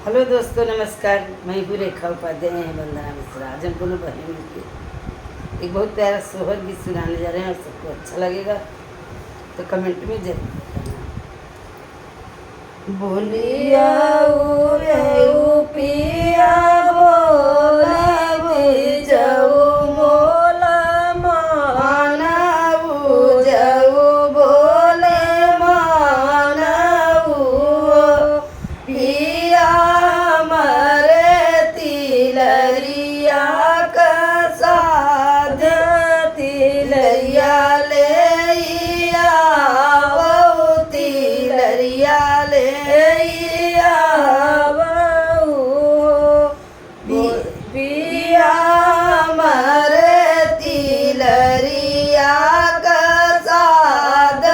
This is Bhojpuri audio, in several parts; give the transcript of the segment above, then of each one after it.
हेलो दोस्तों, नमस्कार। मैं हूँ रेखा उपाध्याय हैं वंदना मिश्रा। आज हम दोनों बहन मिलकर एक बहुत प्यारा सोहर गीत सुनाने जा रहे हैं और सबको अच्छा लगेगा तो कमेंट में जरूर बताना। बोलिया पिया बोला जाऊ मोला मानऊ जाऊ बोले मानऊ पिया हमारे तिलरिया का साध तिलरिया ले आवो तिलरिया ले आवो पिया हमारे तिलरिया का साध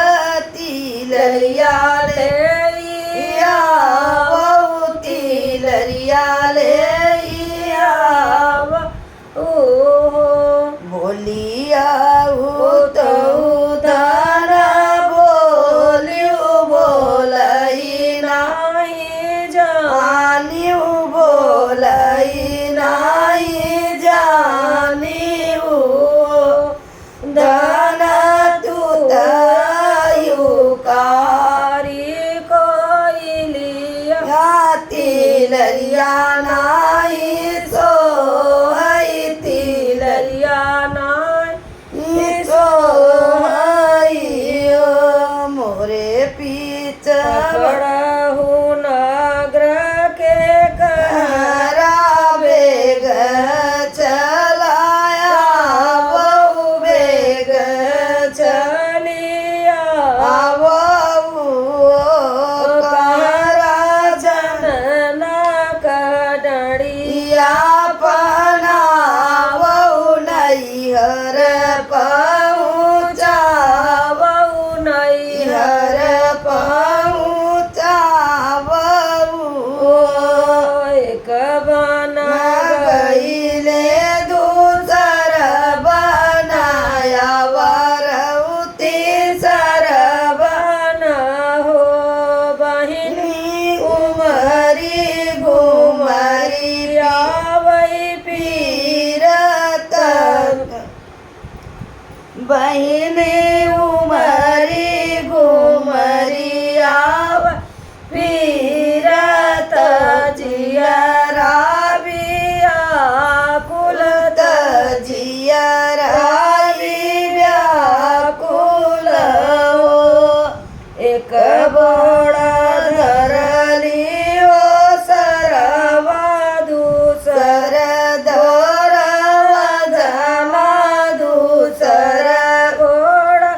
तिलरिया ले आवो तिलरिया ले आवो बोलिया तो तारा बोलियो बोलाई नाही जानियो बोलाई नाही जानियो दाना तू तायु कारी कोइलिया तिलरिया नाही सो है तिलरिया नाही सो है मोरे पीछे पड़हु नाग्र के करा बेग चलाया बहु बेग चलिया बहु करा जनना कड़िया पना बहु नैहर पहुँचा बहु नैहर पहुँचा बहु एक बना गईले दूसर बनाया वरऊ तीसर बना हो बहिनी उमरी घुमरी आवई पीरत बहिनी उमरी घुमरी आव पीरत जियरा व्याकुलत जियरा व्याकुल हो एक बड़ा धरली हो सरवा दूसर धरवा जमा दूसर घोड़ा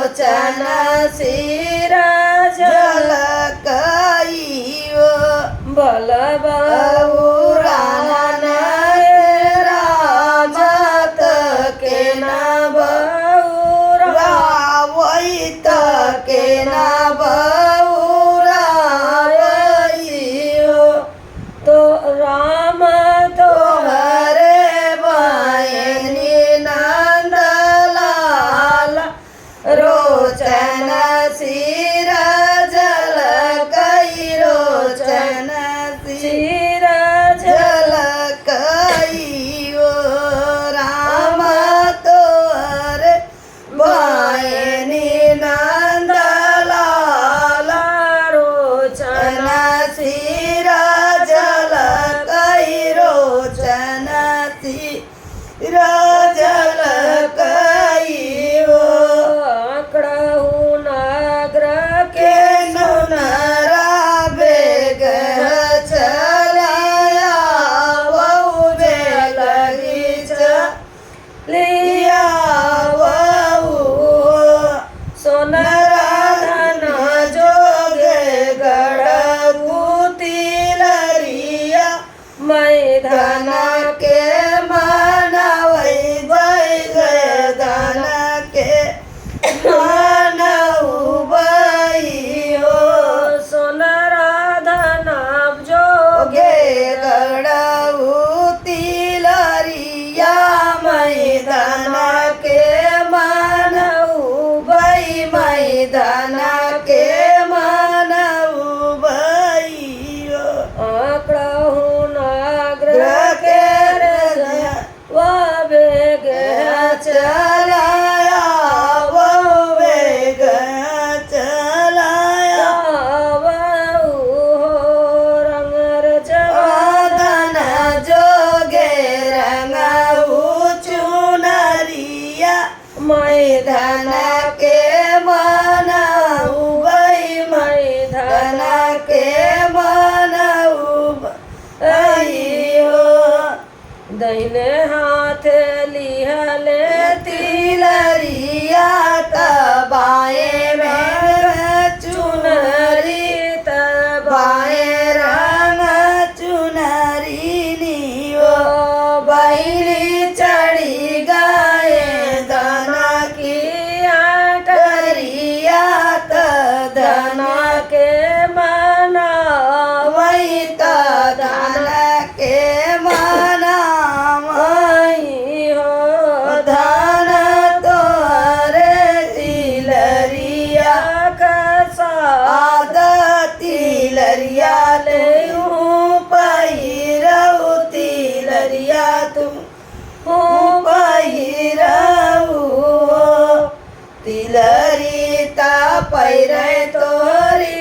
रोचन सिर झलकाइयो बल बहुरान रामत के न रावैत के न बहुरावैयो तो राम तोहरे बहनी नंदलाल रोचन सिर झलकाई रोचन सिर झलकाइयो राम तोहरे बहनी नंदलाल रोचन सिर झलकाई रोचन सिर झलकाइयो आंकड़हु नागर के नुनरा बेग चलाया बहु बेलगी लिया बहु सोनरा धन जोगे गढ़बूती लरिया मैं धन के मनवै जय जय धन के मनऊ बइयो सोनरा धनाब जोगे गढ़बूती लरिया मैं धन के मनऊ बई मैं धन के मनऊ बइयो आंकड़हु नागर के बेग चलाया बहु बेग चलाया रंगर धन जोगे रंगऊ चुनरिया मैं धन के मनऊ बई मैं धन के मनऊ बइयो दैने हाथ लिहले तिलरिया तबाए में चुनरी तबाए रंग चुनरी नियो बहिरी चढ़ी गए धन की आटरिया त धन के मना वही त धन के मना हो धन तोहरे तिलरिया कसा आद तिलरिया ले पहिरऊ तिलरिया तुम पहिरऊ तिलरी ता पैरे तोरी